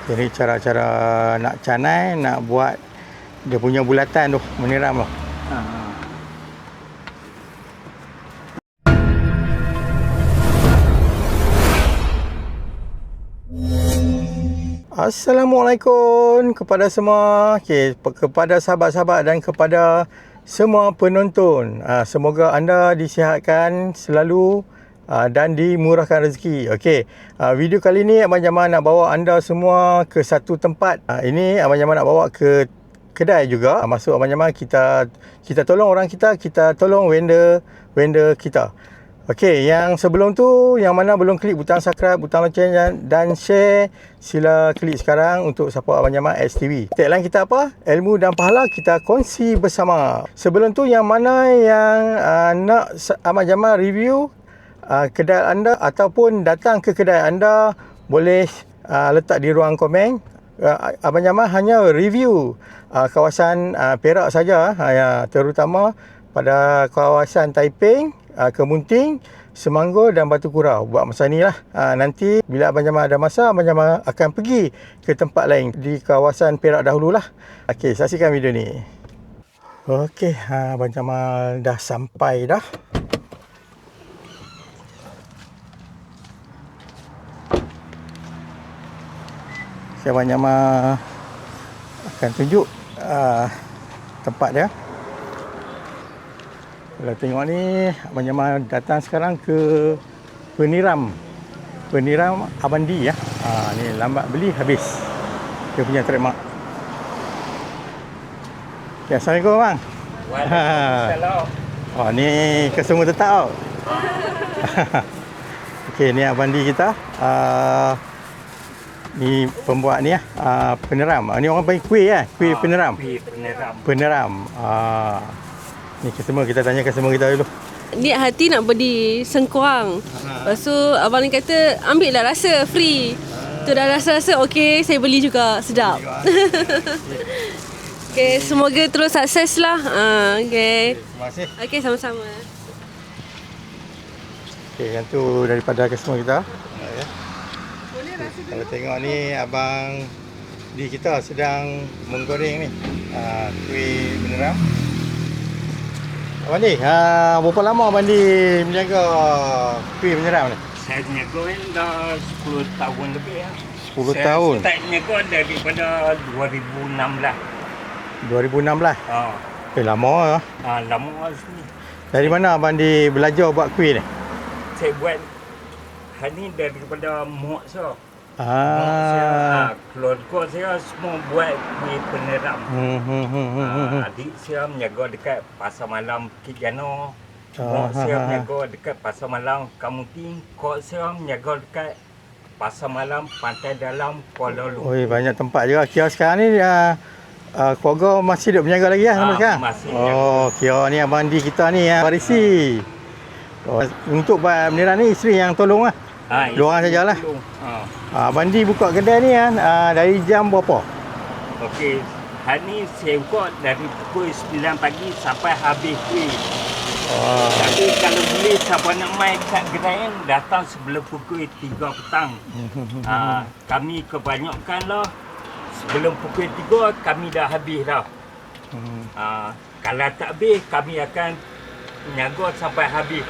Jadi cara-cara nak canai, nak buat dia punya bulatan tu, meniram tu. Assalamualaikum kepada semua. Kepada sahabat-sahabat dan kepada semua penonton. Semoga anda disihatkan selalu dan dimurahkan rezeki. Video kali ni Abang Jamal nak bawa anda semua ke satu tempat. Ini Abang Jamal nak bawa ke kedai juga. Maksud Abang Jamal, kita tolong orang kita tolong vendor kita. Yang sebelum tu, yang mana belum klik butang subscribe, butang lonceng dan share, sila klik sekarang untuk support Abang Jamal XTV. Tagline kita apa? Ilmu dan pahala kita kongsi bersama. Sebelum tu, yang mana yang nak Abang Jamal review kedai anda ataupun datang ke kedai anda, boleh letak di ruang komen. Abang Jamal hanya review kawasan Perak saja, terutama pada kawasan Taiping, Kemunting, Semanggur dan Batu Kurau. Buat masa ni lah. Nanti bila Abang Jamal ada masa, Abang Jamal akan pergi ke tempat lain di kawasan Perak dahululah. Saksikan video ni. Abang Jamal dah sampai dah. Abang Jamal akan tunjuk tempat dia. Kalau tengok ni, Abang Jamal datang sekarang ke Peniram Abandi ya. Ni lambat beli habis. Dia punya trademark. Assalamualaikum bang. Waalaikumsalam. Ni customer tetap tau. Ni Abandi kita. Ni pembuat ni Peniram. Ni orang panggil kuih kuih Peniram. Peniram. Ni customer, kita tanya customer kita dulu. Niat hati nak beli sengkuang. Lepas tu abang ni kata ambil lah rasa free. Tu dah rasa-rasa okey, saya beli juga, sedap. Semoga terus sukses lah. Terima kasih. Sama-sama. Yang tu daripada customer kita. Kalau tengok ni, abang di kita sedang menggoreng ni kuih Peniram. Abang Di, berapa lama Abang Di menjaga kuih Peniram ni? Saya niaga dah 10 tahun lebih. 10 tahun? Saya start niaga daripada 2016. 2016? Lama lah. Lama sini. Dari mana Abang Di belajar buat kuih ni? Saya buat hal ni daripada mak saya. Mak saya, keluarga saya semua buat kuih Peniram. Adik saya menjaga dekat Pasar Malam Bukit Jana. Mak saya menjaga dekat Pasar Malam Kemunting. Kok saya menjaga dekat Pasar Malam Pantai Dalam Kuala Lumpur. Banyak tempat juga. Kira sekarang ni keluarga masih duduk menjaga lagi lah sampai sekarang? Masih menjaga. Kira ni Abang Di kita ni warisi. Untuk buat Peniram ni, isteri yang tolong lah. Dua orang sajalah. Abang Di buka kedai ni dari jam berapa? Hari ni saya buka dari pukul 9 pagi sampai habis kuih. Tapi kalau boleh siapa nak main kat kedai datang sebelum pukul 3 petang. Kami kebanyakan lah sebelum pukul 3 kami dah habis dah. Kalau tak habis kami akan menjaga sampai habis.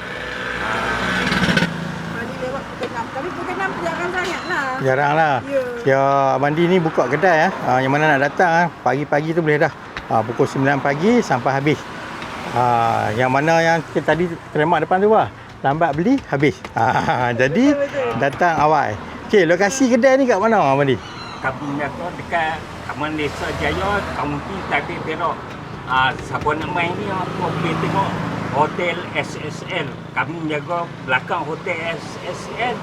Tapi pukul 6 jarang sangat lah. Jarang lah. Ya, Abang Di ni buka kedai yang mana nak datang pagi-pagi tu boleh dah. Pukul 9 pagi sampai habis. Yang mana yang tadi terima depan tu lambat beli habis. Jadi datang awal. Lokasi kedai ni kat mana Abang Di? Kami jaga dekat Taman Desa Jaya, Kemunting, Taiping, Perak. Siapa nak main ni boleh tengok Hotel SSL. Kami jaga belakang Hotel SSL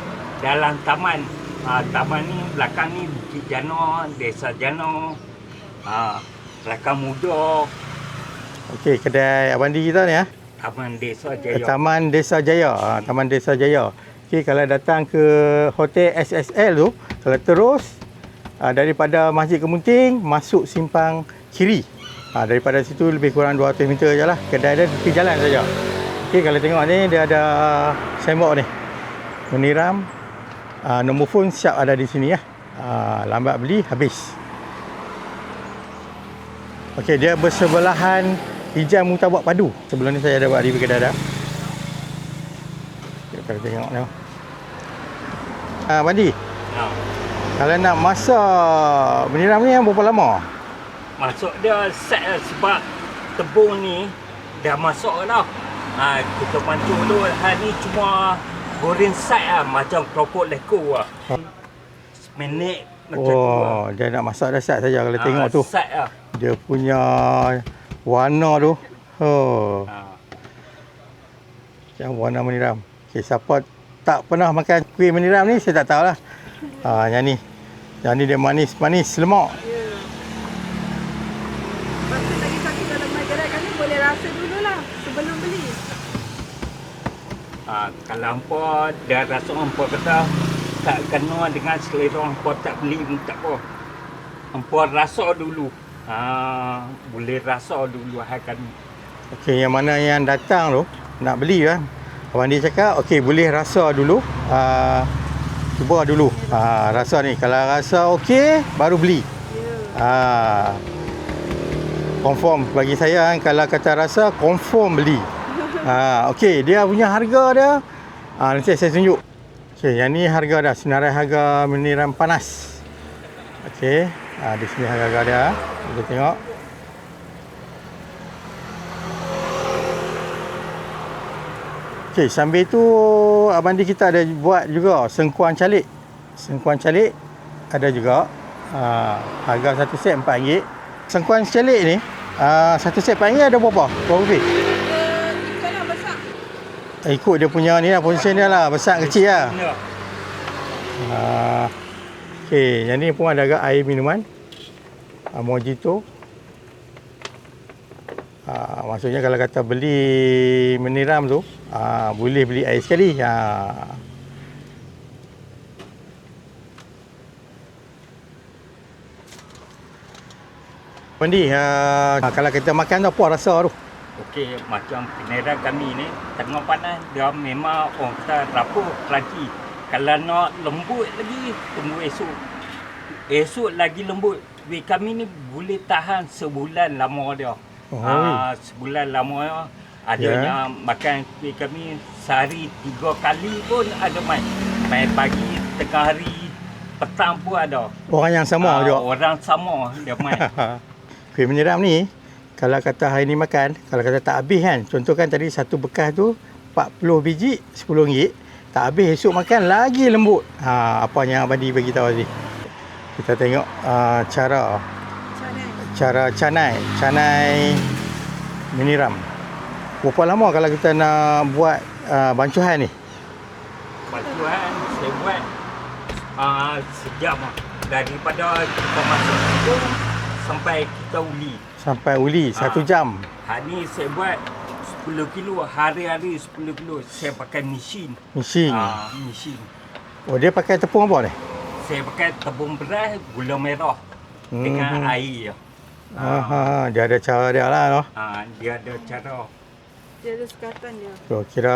dalam taman. Taman ni belakang ni Bukit Jana, Desa Jana, belakang Muda. Kedai Abang Di kita ni Taman Desa Jaya. Taman Desa Jaya. Taman Desa Jaya. Kalau datang ke Hotel SSL tu, kalau terus daripada Masjid Kemunting masuk simpang kiri. Daripada situ lebih kurang 200 meter je lah. Kedai dia tepi jalan saja. Kalau tengok ni, dia ada signboard ni. Peniram. Nombor phone siap ada di sini Lambat beli, habis. Okey, dia bersebelahan Hijau Murtabak Padu. Sebelum ni saya ada buat review kedai dah. Kita tengok ni. Bandi, kalau nak masak meniram ni berapa lama? Masuk dia set lah sebab tebung ni dah masuk dah. Kita pancung tu hari ni cuma goreng set lah macam keropok leko lah. Minit macam tu lah. Dia nak masak dah set saja kalau tengok tu. Set lah. Dia punya warna tu. Yang warna meniram. Okey, siapa tak pernah makan kuih meniram ni saya tak tahulah. Yang ni. Yang ni dia manis-manis lemak. Lepas tu lagi satu dalam gerai kan ni boleh rasa dululah sebelum beli. Kalau hampa dah rasa hampa kata tak kena dengan selera hampa tak beli pun tak apa. Hampa rasa dulu. Boleh rasa dulu akan. Okey, yang mana yang datang tu nak beli kan. Abang dia cakap okey boleh rasa dulu. Cuba dulu. Rasa ni. Kalau rasa okey baru beli. Confirm bagi saya kan, kalau kata rasa confirm beli. Okey, dia punya harga dia nanti saya tunjuk. Okey, yang ni harga dah, senarai harga meniram panas. Okey, di sini harga dia. Kita tengok. Okey, sambil tu abang di kita ada buat juga sengkuang calik. Sengkuang calik ada juga. Harga satu set RM4. Sengkuang calik ni satu set RM4 ada berapa? Berapa pit? Ikutlah besar. Ikut dia punya ni lah, portion dia lah, besar kecil lah. Okey, yang ni pun ada agak air minuman. Mojito. Maksudnya kalau kata beli meniram tu, boleh beli air sekali. Bandi, kalau kita makan tu apa rasa tu? Okey, macam penera kami ni tengah panas dia memang orang kata rapuh lagi. Kalau nak lembut lagi tunggu esok. Esok lagi lembut. Kuih kami ni boleh tahan sebulan lama dia. Sebulan lama adanya makan kuih kami sehari 3 kali pun ada main. Main pagi, tengah hari, petang pun ada. Orang yang sama juga. Orang sama dia main. Kuih meniram ni kalau kata hari ni makan, kalau kata tak habis kan, contoh kan tadi satu bekas tu 40 biji RM10, tak habis esok makan lagi lembut. Apa yang Abang Di bagi tahu tadi. Kita tengok cara canai meniram. Berapa lama kalau kita nak buat bancuhan ni? Bancuhan saya buat sejam daripada kita masuk hidung sampai kita uli. Sampai uli 1 jam. Hari ni saya buat 10 kilo, hari-hari 10 kilo. Saya pakai mesin. Mesin. Mesin. Oh, dia pakai tepung apa ni? Saya pakai tepung beras, gula merah dengan air. Dia ada cara dia lah. No? Dia ada cara. Dia ada sekatan dia. So, kira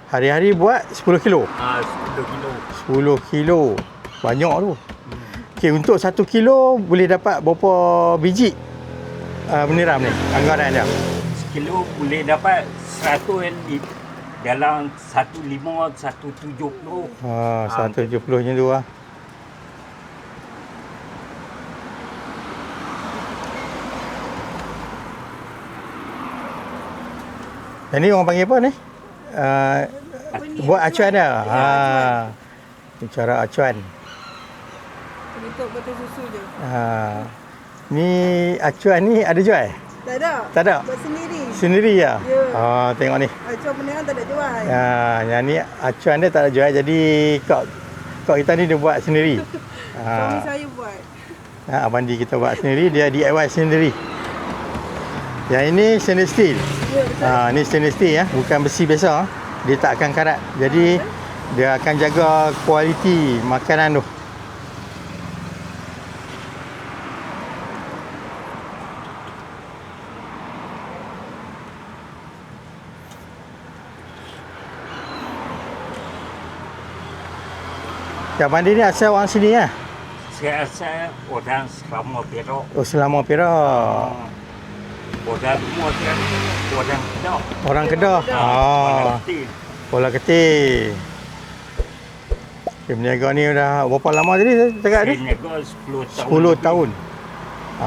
hari-hari buat 10 kilo. 10 kilo. 10 kilo. Banyak tu. Okey, untuk 1 kilo boleh dapat berapa biji meniram ni? Anggaran dia. Sekilo boleh dapat 100 dalam 150, 170. 170 macam tu lah. Yang ni orang panggil apa ni? Buat acuan dia. Cara acuan. Untuk betul susu je. Ni acuan ni ada jual? Tak ada. Tak ada? Buat sendiri. Sendiri ya? Ya. Tengok ni. Acuan meniram tak ada jual. Yang ni acuan dia tak ada jual. Jadi kak kita ni dia buat sendiri. Suami saya buat. Abang Di kita buat sendiri. Dia DIY sendiri. Yang ini stainless steel. Ya, Ni stainless steel ya, bukan besi biasa. Dia tak akan karat. Jadi dia akan jaga kualiti makanan tu. Abang Di ni asal orang sini ya? Saya rasa orang Selangor Perak. Oh, Selangor Perak. Orang rumah dia ni orang Kedah. Orang Kedah. Orang Kedah. Bola Ketih. Okay, berniaga ni dah berapa lama tadi saya cakap ni? Saya niaga 10 tahun. 10 tahun.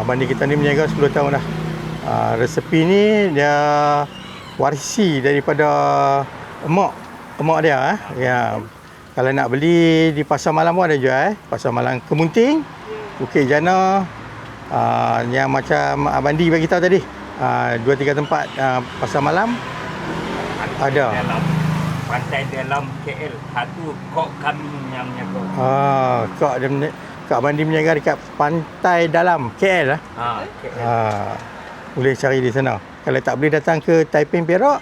Bandi kita ni berniaga 10 tahun dah. Resepi ni dia warisi daripada emak dia. Ya. Kalau nak beli di Pasar Malam pun ada jual. Pasar Malam Kemunting, Bukit Jana, yang macam Abandi bagi tahu tadi. 2-3 tempat Pasar Malam ada. Dalam pantai dalam KL. Satu kok kami yang menjaga. Kak Abandi berniaga dekat pantai dalam KL lah. KL. Boleh cari di sana. Kalau tak boleh datang ke Taiping Perak,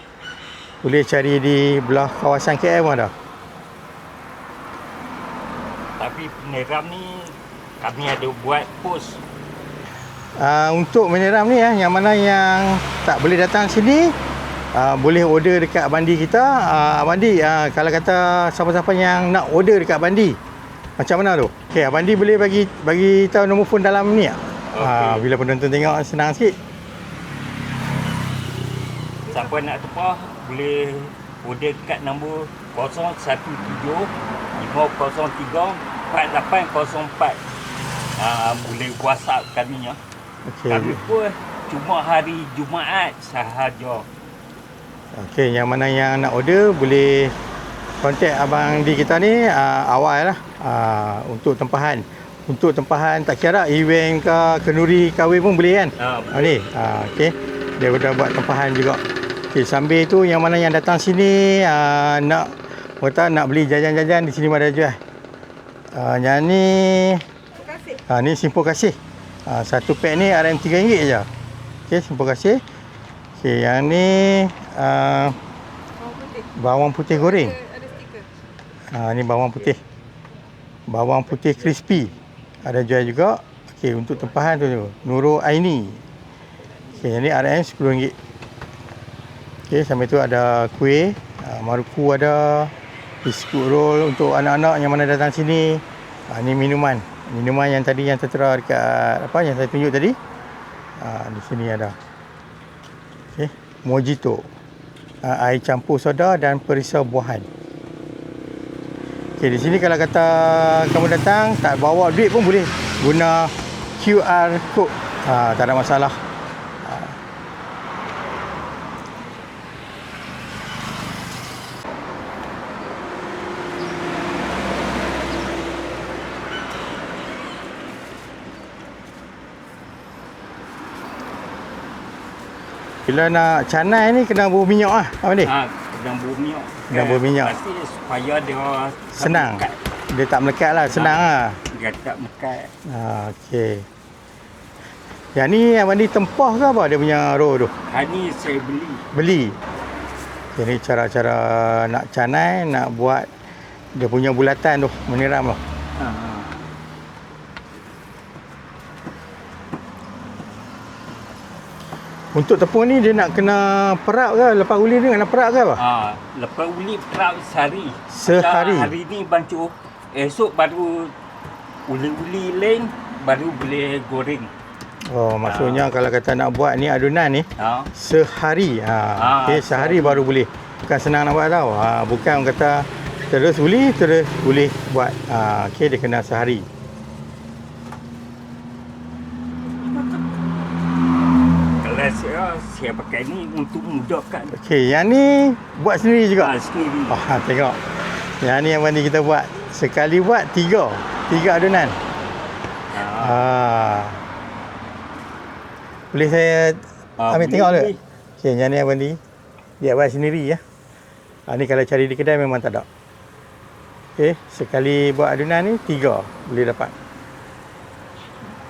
boleh cari di belah kawasan KL pun ada. Tapi peneram ni kami ada buat pos. Untuk meneram ni yang mana yang tak boleh datang sini, boleh order dekat Abandi kita. Abandi kalau kata siapa-siapa yang nak order dekat Abandi, macam mana tu? Okey, Abandi boleh bagi tahu nombor phone dalam ni tak? Okey. Bila penonton tengok senang sikit. Siapa nak tepah boleh order dekat nombor 017 503 4804. Boleh WhatsApp kami ya. Okey. Kami pun cuma hari Jumaat sahaja. Okey, yang mana yang nak order boleh kontak abang di kita ni awal lah untuk tempahan. Untuk tempahan tak kira event ke kenduri kahwin pun boleh kan? Boleh. Okey. Dia dah buat tempahan juga. Okey, sambil tu yang mana yang datang sini nak beli jajan-jajan di sini ada jual. Yang ni ni simpul kasih. Satu pack ni RM3 je. Okey, simpul kasih. Okey, yang ni bawang putih goreng. Ada stiker. Ni bawang putih. Bawang putih crispy. Ada jual juga. Okey, untuk tempahan tu Nurul Aini. Okey, yang ni RM10. Okey, sampai tu ada kuih, maruku ada, biskut roll untuk anak-anak yang mana datang sini. Ni minuman yang tadi yang tertera dekat yang saya tunjuk tadi. Di sini ada. Okey, mojito. Air campur soda dan perisau buahan. Okey, di sini kalau kata kamu datang tak bawa duit pun boleh guna QR code. Tak ada masalah. Bila nak canai ni kena bubur minyak apa ni? Kena bubur minyak. Kena bubur minyak. Pasti supaya dia Senang. melekat. Dia tak melekat lah, senang lah. Dia tak melekat. Okey. Yang ni abang ni tempah ke apa dia punya roll tu? Hari ni saya Beli. Jadi cara-cara nak canai, nak buat dia punya bulatan tu, meniram tu. Untuk tepung ni dia nak kena perap ke? Lepas uli dia nak perap ke apa? Lepas uli perap sehari. Sehari? Hari ni bancuh. Esok baru uli-uli lain baru boleh goreng. Oh, maksudnya kalau kata nak buat ni adunan ni sehari. Okey, sehari baru boleh. Bukan senang nak buat tau. Bukan orang kata terus uli boleh buat. Okey, dia kena sehari. Kalau saya pakai ni untuk mudahkan. Okey, yang ni buat sendiri juga. Sendiri. Tengok. Yang ni yang ni kita buat. Sekali buat 3 adunan. Boleh saya ambil tengok tak? Okey, yang ni abang ni dia buat sendiri ya. Ni kalau cari di kedai memang tak ada. Okey, sekali buat adunan ni 3 boleh dapat.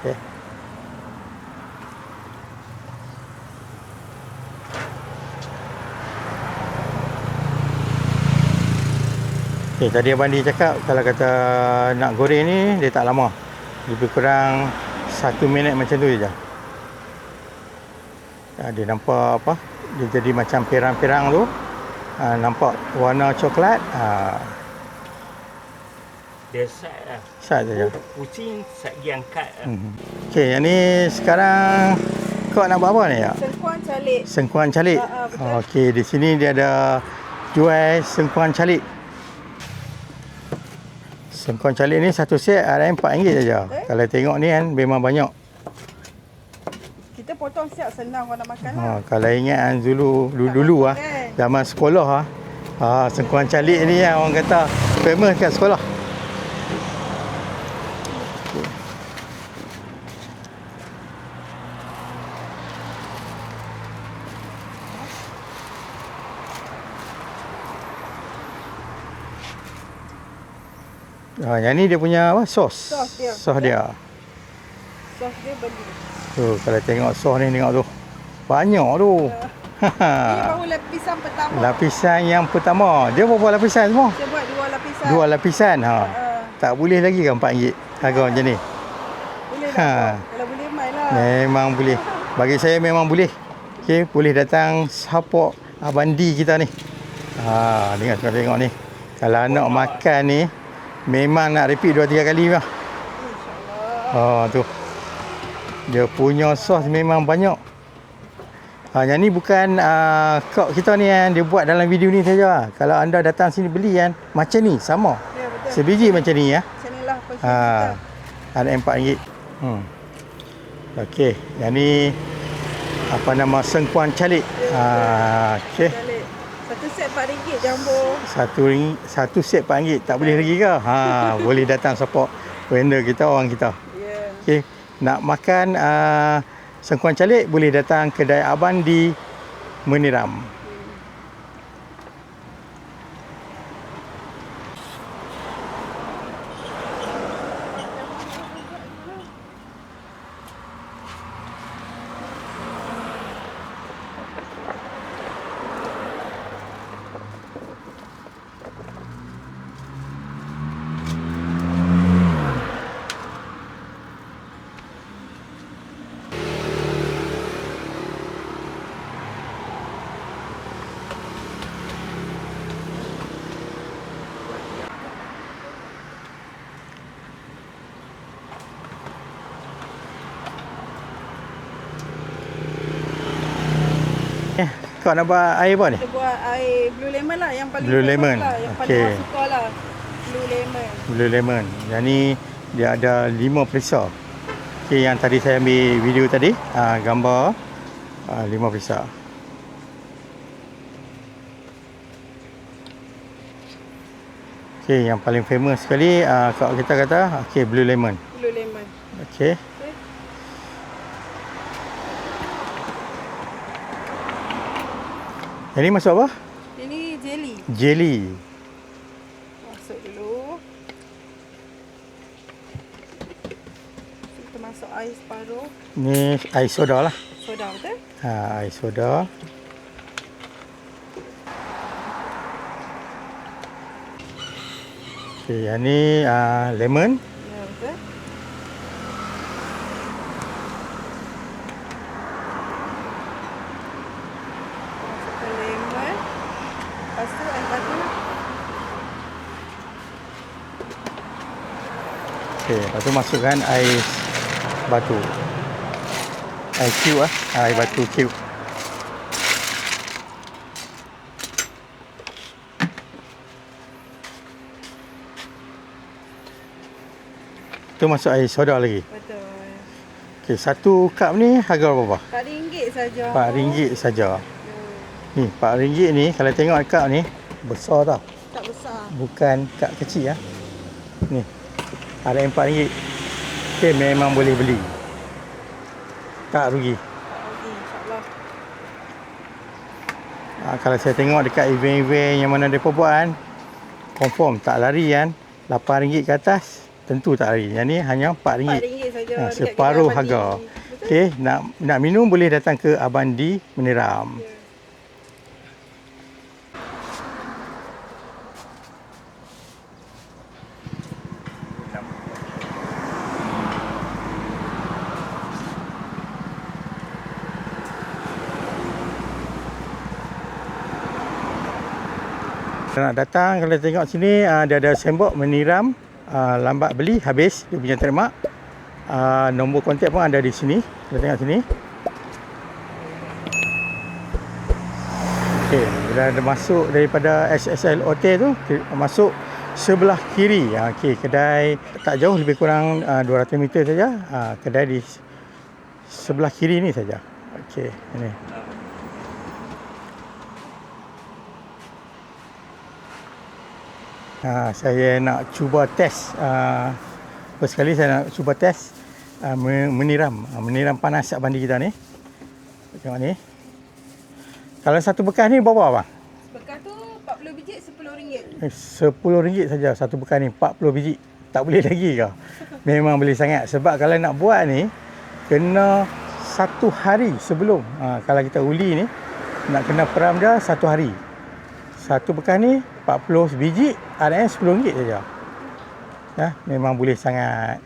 Okey. Okey, tadi abang dia cakap kalau kata nak goreng ni dia tak lama. Lebih kurang 1 minit macam tu je. Dia nampak apa? Dia jadi macam pirang-pirang tu. Nampak warna coklat. Dia sat lah. Sat saja. Pusing, sat pergi angkat lah. Okey, yang ni sekarang kau nak buat apa ni ya? Sengkuang calik. Sengkuang calik. betul. Okey, di sini dia ada jual sengkuang calik. Sengkuang calik ni satu set ada RM4 saja. Kalau tengok ni kan memang banyak. Kita potong siap senang kalau nak makan lah. Kalau ingat dulu zaman sekolah sengkuang calik ni yang orang kata famous kat sekolah. Yang ni dia punya apa? Sos. Sos dia. Sos dia. Sos dia beli. Tu kalau tengok sos ni tengok tu. Banyak tu. Ini baru lapisan pertama. Lapisan yang pertama. Dia berapa lapisan semua? Saya buat 2 lapisan. 2 lapisan. Tak boleh lagi kan RM4 harga macam ni. Boleh tak? Kalau boleh mai lah. Memang boleh. Bagi saya memang boleh. Okey, boleh datang support Abang D kita ni. Tengok ni. Kalau nak makan ni memang nak repeat 2-3 kali lah. Tu. Dia punya sos memang banyak. Yang ni bukan kok kita ni yang dia buat dalam video ni saja. Kalau anda datang sini beli kan macam ni sama. Ya, betul. Sebiji macam ni ya. Macam ni lah porsi kita. Ada RM4. Okey, yang ni apa nama sengkuang calik. Okey. Calik. Satu set RM4 jumbo. Satu set RM4 tak boleh lagi ke? Boleh datang support vendor kita, orang kita. Ya. Okey, nak makan sengkuang calik boleh datang kedai Abang di Meniram. Kau nak buat air apa ni? Kita buat air blue lemon lah yang paling Blue famous lemon. lah, yang paling Okey. orang suka lah. Blue lemon. Blue lemon. Yang ni dia ada 5 perisa. Okey, yang tadi saya ambil video tadi, gambar 5 perisa. Okey, yang paling famous sekali kalau kita kata okey blue lemon. Blue lemon. Okey. Yang ni masuk apa? Ini jelly. Jelly. Masuk dulu. Kita masuk air separuh. Ni air soda lah. Soda betul? Air soda. Okey, yang ni lemon. Ya betul. Masukkan lemon. Lepas tu air batu. Okey, lepas tu masukkan air batu. Air cube air batu cube. Tu masuk air soda lagi. Betul. Okey, satu cup ni harga berapa? RM4 saja. RM4 saja. Ni, RM4 ni kalau tengok cup ni besar tau. Tak besar. Bukan cup kecil Ni. Ada RM4. Okey, memang boleh beli. Tak rugi. InsyaAllah. Kalau saya tengok dekat event-event yang mana mereka buat kan, confirm tak lari kan. RM8 ke atas tentu tak lari. Yang ni hanya RM4. RM4 saja. dekat Separuh kedai Abang harga. D. Betul? Okey, nak minum boleh datang ke Abang D Meniram. Ya. Kalau nak datang, kalau tengok sini dia ada signboard Meniram lambat beli habis dia punya termak. Nombor kontak pun ada di sini. Kita tengok sini. Okey, bila ada masuk daripada SSL Hotel tu, masuk sebelah kiri. Okey, kedai tak jauh, lebih kurang 200 meter saja. Kedai di sebelah kiri ni saja. Okey, ini. Saya nak cuba test. First kali saya nak cuba test meniram panas abandi kita ni. Tengok ni. Kalau satu bekas ni berapa bang? Bekas tu 40 biji RM10. RM10 saja satu bekas ni, 40 biji. Tak boleh lagi ke? Memang boleh sangat. Sebab kalau nak buat ni kena 1 hari sebelum. Kalau kita uli ni nak kena peram dia 1 hari. Satu bekas ni 40 biji, RM10 saja. Memang boleh sangat.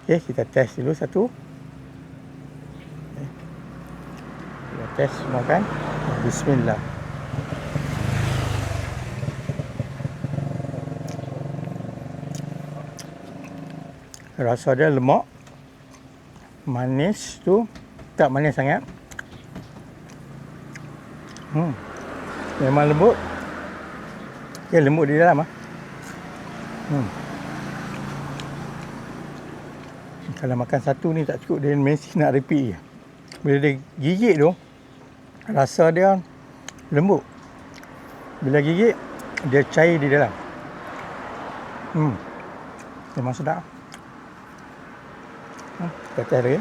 Okey, kita test dulu satu. Kita test semua kan. Bismillah. Rasa dia lemak. Manis tu tak manis sangat. Memang lembut. Okey, lembut di dalam Kalau makan satu ni tak cukup, dia mesti nak repeat je. Bila dia gigit tu, rasa dia lembut. Bila gigit, dia cair di dalam. Memang sedap. Kita test lagi.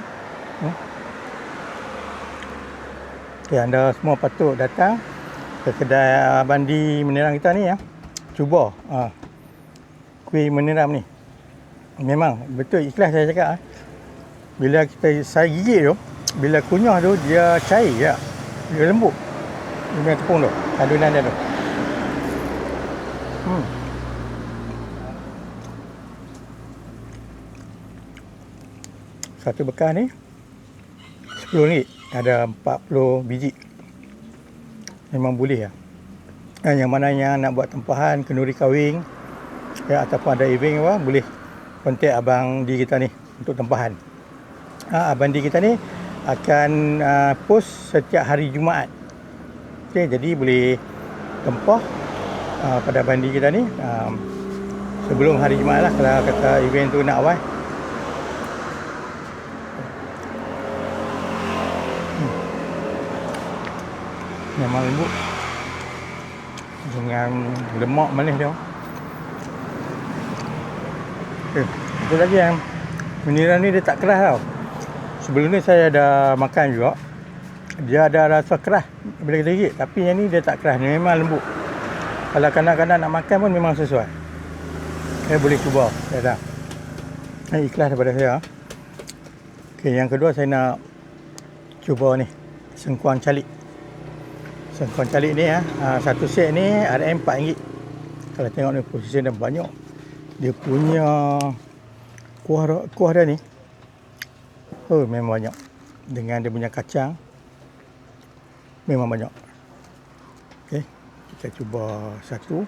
Okay, anda semua patut datang ke kedai Abandi Meniram kita ni Cuba kuih meniram ni. Memang betul, ikhlas saya cakap. Bila saya gigit tu, bila kunyah tu dia cair je. Dia lembut. Dia punya tepung tu, adunan dia tu. Satu bekas ni RM10. Ada 40 biji. Memang boleh Yang mana yang nak buat tempahan, kenduri kahwin ataupun ada event boleh kontak abang di kita ni untuk tempahan. Abang di kita ni akan post setiap hari Jumaat. Okey, jadi boleh tempah pada abang di kita ni sebelum hari Jumaat lah, kalau kata event tu nak awal. Memang lembut dengan lemak manis dia. Itu lagi yang meniram ni dia tak keras tau. Sebelum ni saya ada makan juga, dia ada rasa keras bila kita gigit, tapi yang ni dia tak keras, dia memang lembut. Kalau kanak-kanak nak makan pun memang sesuai. Saya boleh cuba. Saya dah ikhlas daripada saya. Okey, yang kedua saya nak cuba ni sengkuang calik. Sengkuang calik ni satu set ni RM4. Kalau tengok ni posisi dia banyak. Dia punya kuah dia ni memang banyak. Dengan dia punya kacang memang banyak. Okey, kita cuba satu.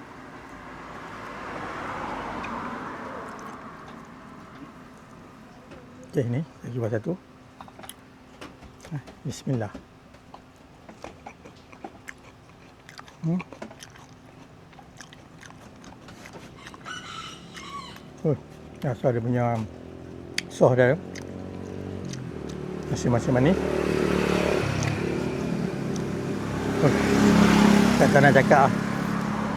Okey, ni kita cuba satu. Bismillah. Rasa dia punya sos dia masing-masing manis. Tak nak cakap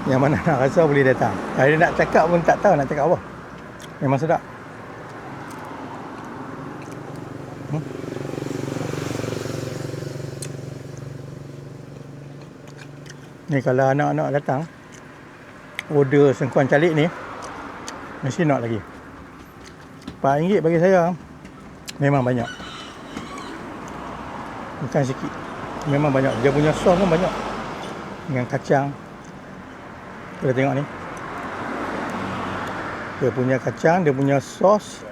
yang mana nak rasa boleh datang. Kalau nak cakap pun tak tahu nak cakap apa. Memang sedap. Ni kalau anak-anak datang order sengkuang calik ni, mesti nak lagi. RM4 bagi saya memang banyak. Bukan sikit. Memang banyak. Dia punya sos pun banyak. Dengan kacang. Kita tengok ni. Dia punya kacang, dia punya sos.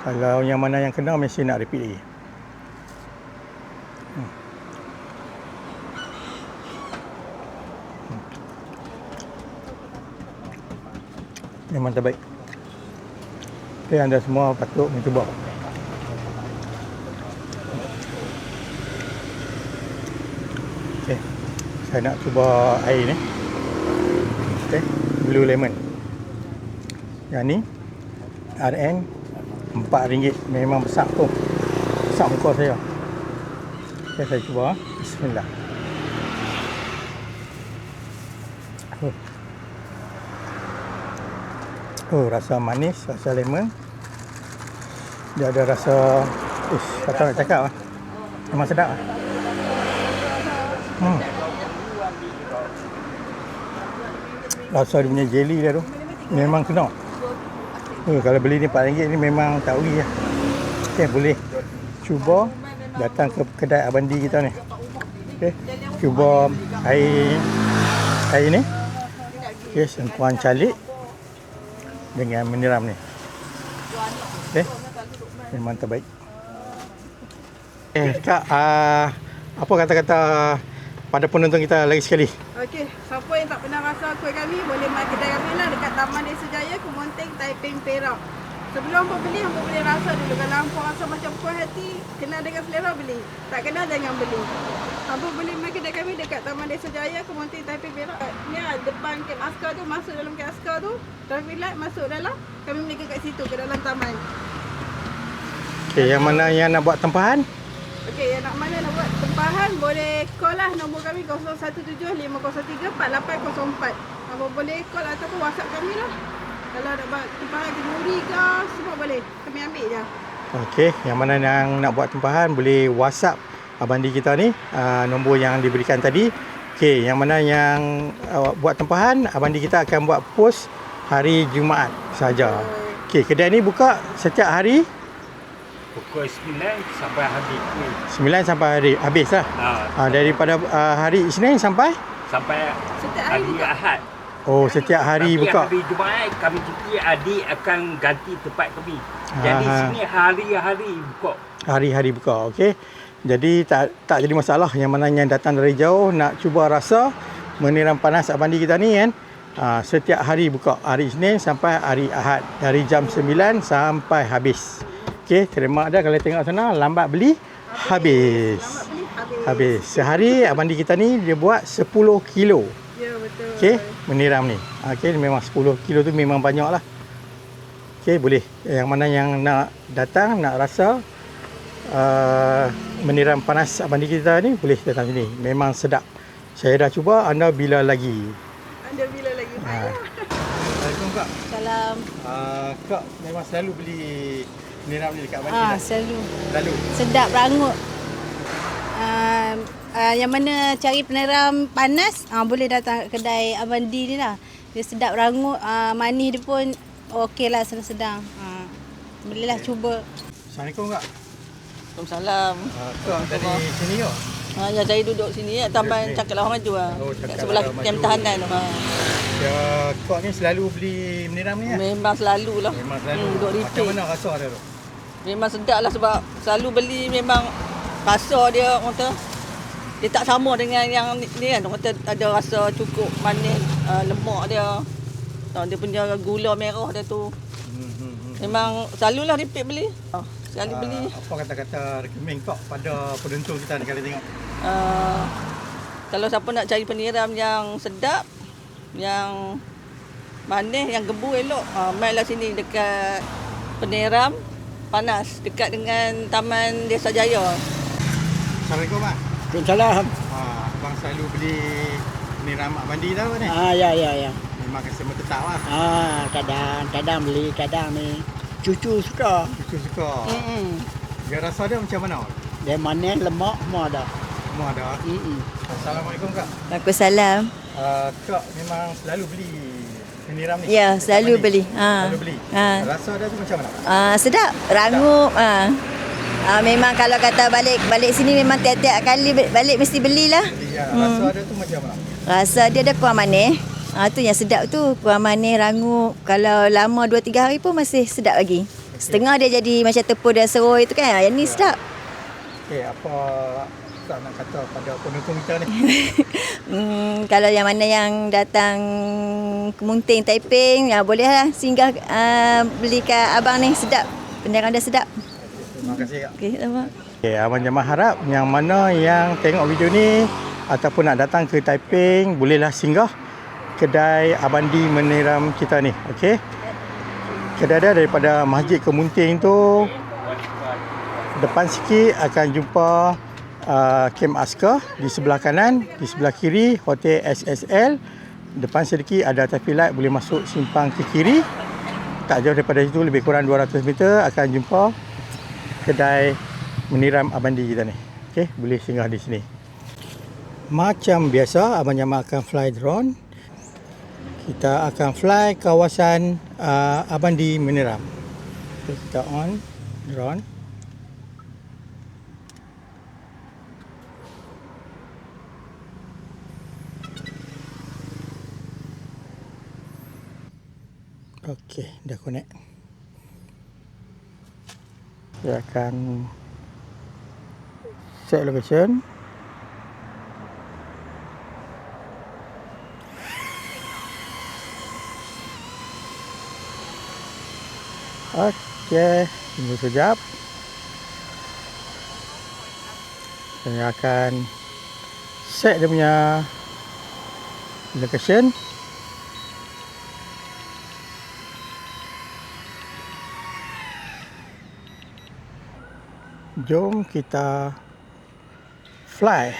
Kalau yang mana yang kena mesti nak repeat lagi. Memang terbaik. Okay, anda semua patut mencuba. Okay, saya nak cuba air ni. Okay, Blue Lemon. Yang ni RN RM4. Memang besar tu. Besar muka saya. Okay, saya cuba. Bismillah. Rasa manis, rasa lemon. Dia ada rasa, kata nak cakap lah. Memang sedap lah. Rasa dia punya jelly dia tu memang kena. Kalau beli ni RM4 ni memang tak rugi lah. Okay, boleh cuba datang ke kedai Abandi kita ni. Okay, cuba air ni. Okay, sengkuang calik dengan meniram ni. Okay, memang terbaik. Kak, apa kata-kata pada penonton kita lagi sekali? Okey, siapa yang tak pernah rasa kuih kami boleh mai kedai kami lah dekat Taman Desa Jaya, Kemonteng, Taiping, Perak. Sebelum hampa beli, hampa boleh rasa dulu. Kalau hampa rasa macam puas hati, kena dengan selera, beli. Tak kena, jangan beli. Hampa boleh mai kedai kami dekat Taman Desa Jaya, Kemonteng, Taiping, Perak. Ni depan kem askar tu, masuk dalam kem askar tu, traffic light, masuk dalam, kami meniaga kat situ, ke dalam taman. Okey, yang mana yang nak buat tempahan? Okey, yang nak mana nak buat tempahan, boleh call lah nombor kami 0175034804. Hampa boleh call ataupun WhatsApp kami lah. Kalau nak buat tempahan kenduri ke, semua boleh. Kami ambil je. Okey, yang mana yang nak buat tempahan boleh WhatsApp Abandi kita ni, nombor yang diberikan tadi. Okey, yang mana yang buat tempahan, Abandi kita akan buat post hari Jumaat saja. Okey, kedai ni buka setiap hari Pukul 9 sampai habis kuih. 9 sampai hari habis lah. Daripada hari Isnin sampai Setiap hari hari buka. Ahad. setiap hari Tapi buka. hari Jumaat kami cuti, adik akan ganti tempat kami. Jadi sini hari-hari buka. Hari-hari buka. Okey. Jadi tak jadi masalah yang mana yang datang dari jauh nak cuba rasa meniram panas Abandi kita ni kan. Setiap hari buka, hari Isnin sampai hari Ahad, dari jam 9 sampai habis. Okey, terima dah kalau tengok sana, lambat beli habis. Lambat beli, habis. Habis. Sehari Abandi kita ni dia buat 10 kilo. Ya, betul. Okey, meniram ni. Okey, memang 10 kilo tu memang banyak lah. Okey, boleh. Yang mana yang nak datang, nak rasa meniram panas Abandi kita ni, boleh datang sini. Memang sedap. Saya dah cuba, anda bila lagi? Anda bila lagi? Assalamualaikum Kak. Salam. Kak memang selalu beli meniram ni dekat Abandi tak? Selalu. Selalu. Sedap rangut. Yang mana cari peneram panas, boleh datang ke kedai Abandi ni lah. Dia sedap rangut, manis dia pun okey lah, sedang-sedang. Bolehlah cuba. Assalamualaikum Kak. Waalaikumsalam. Kak dari sini ke? Ya, saya duduk sini Taman Cakap Lawang Maju Cakap kat sebelah Lawang kem Maju. tahanan tu. Kak ni selalu beli meniram ni ya? Memang selalulah. Memang selalu. Duduk Macam repeat. mana rasa dia tu? Memang sedap lah sebab selalu beli, memang rasa dia orang kata dia tak sama dengan yang ni kan. Orang kata ada rasa cukup manis, lemak dia. Dia punya gula merah dia tu. Memang selalulah repeat beli. Sekali beli. Apa kata-kata rekomen Kak pada penonton kita ni kalau tengok? Kalau siapa nak cari peniram yang sedap, yang manis, yang gebu elok, mainlah sini dekat peniram panas dekat dengan Taman Desa Jaya. Assalamualaikum Mak. Waalaikumsalam. Abang selalu beli meniram Abandi tau ni? Ya. Memang customer tetap lah. Kadang beli, kadang ni. Cucu suka. Cucu suka. Dia rasa dia macam mana? Dia manis, lemak, semua ada. Semua ada. Assalamualaikum Kak. Waalaikumsalam. Kak memang selalu beli meniram ni? Ya, selalu Abandi? beli. Selalu beli? Rasa dia tu macam mana? Sedap, rangup. Memang kalau kata balik sini memang tiap-tiap kali balik mesti belilah. Beli, ya. Rasa dia tu macam mana? Rasa dia ada kuah manis. Tu yang sedap tu, kuah manis, rangup. Kalau lama 2-3 hari pun masih sedap lagi. Setengah dia jadi macam tepung dan seroi tu kan. Yang ni sedap. Okey, apa Kak nak kata pada penonton kita ni? Kalau yang mana yang datang ke Munting Taiping, ya bolehlah singgah beli kat abang ni, sedap. Penerangan dia sedap. Terima kasih Kak. Okey, sama. Okay, Abang Jamal harap yang mana yang tengok video ni ataupun nak datang ke Taiping, bolehlah singgah kedai Abandi Meniram kita ni. Okey. Kedai dia daripada Masjid Kemunting tu, depan sikit akan jumpa Kem Askar, di sebelah kanan, di sebelah kiri Hotel SSL, depan sedikit ada traffic light, boleh masuk simpang ke kiri. Tak jauh daripada situ, lebih kurang 200 meter akan jumpa kedai Meniram Abandi kita ni. Okey, boleh singgah di sini. Macam biasa, Abang Jamal akan fly drone. Kita akan fly kawasan Abandi Meniram. Okay, kita on drone. Okey, dah connect. Saya akan set location. Okey, tunggu sekejap. Saya akan set dia punya location. Jom kita fly.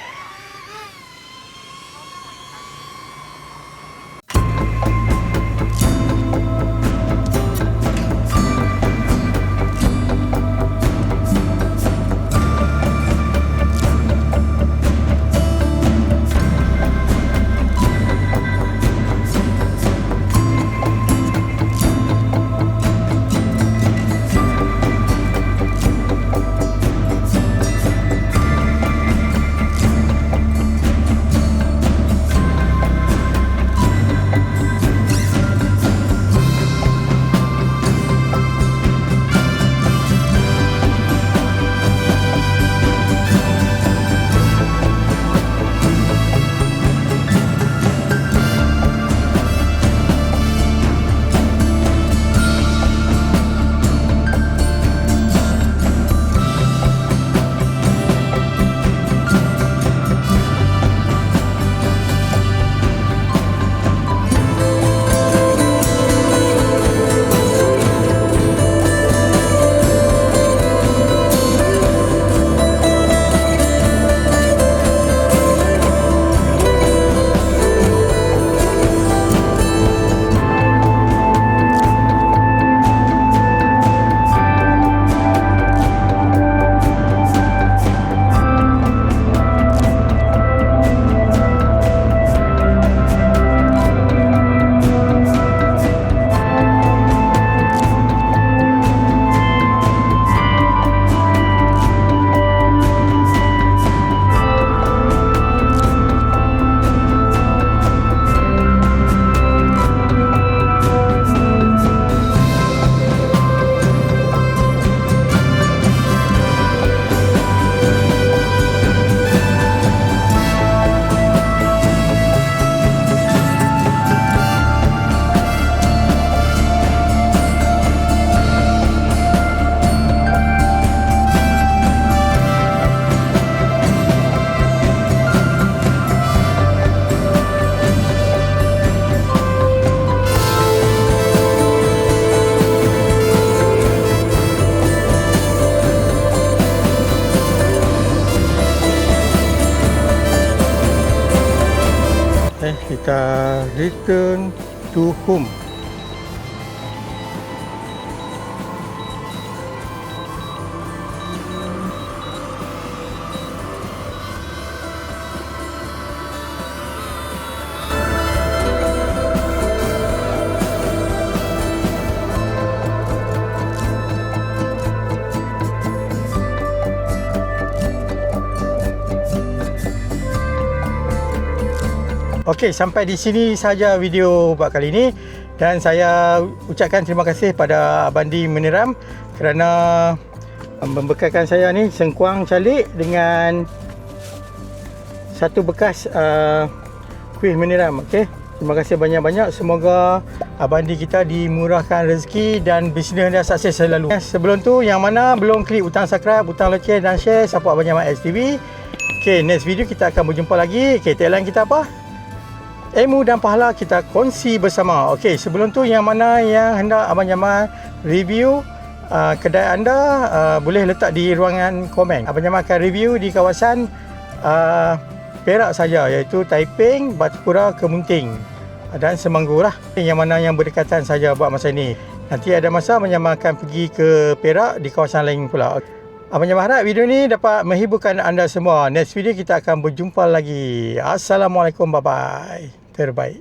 Kita return to home. Okey, sampai di sini saja video buat kali ini, dan saya ucapkan terima kasih pada Abandi Meniram kerana membekalkan saya ni sengkuang calik dengan satu bekas kuih meniram. Okey. Terima kasih banyak-banyak. Semoga Abang Di kita dimurahkan rezeki dan bisnes dia sukses selalu. Sebelum tu, yang mana belum klik butang subscribe, butang loceng dan share, support Abang Jamal STV. Okay, next video kita akan berjumpa lagi. Okay, tagline kita apa? Ilmu dan pahala kita kongsi bersama. Okay, sebelum tu, yang mana yang hendak Abang Jamal review kedai anda, boleh letak di ruangan komen. Abang Jamal akan review di kawasan Perak saja, iaitu Taiping, Batu Pura, Kemunting dan Semanggur lah. Yang mana yang berdekatan saja buat masa ini. Nanti ada masa Abang Jamal akan pergi ke Perak di kawasan lain pula. Abang Jamal harap video ni dapat menghiburkan anda semua. Next video kita akan berjumpa lagi. Assalamualaikum, bye-bye. Terbaik.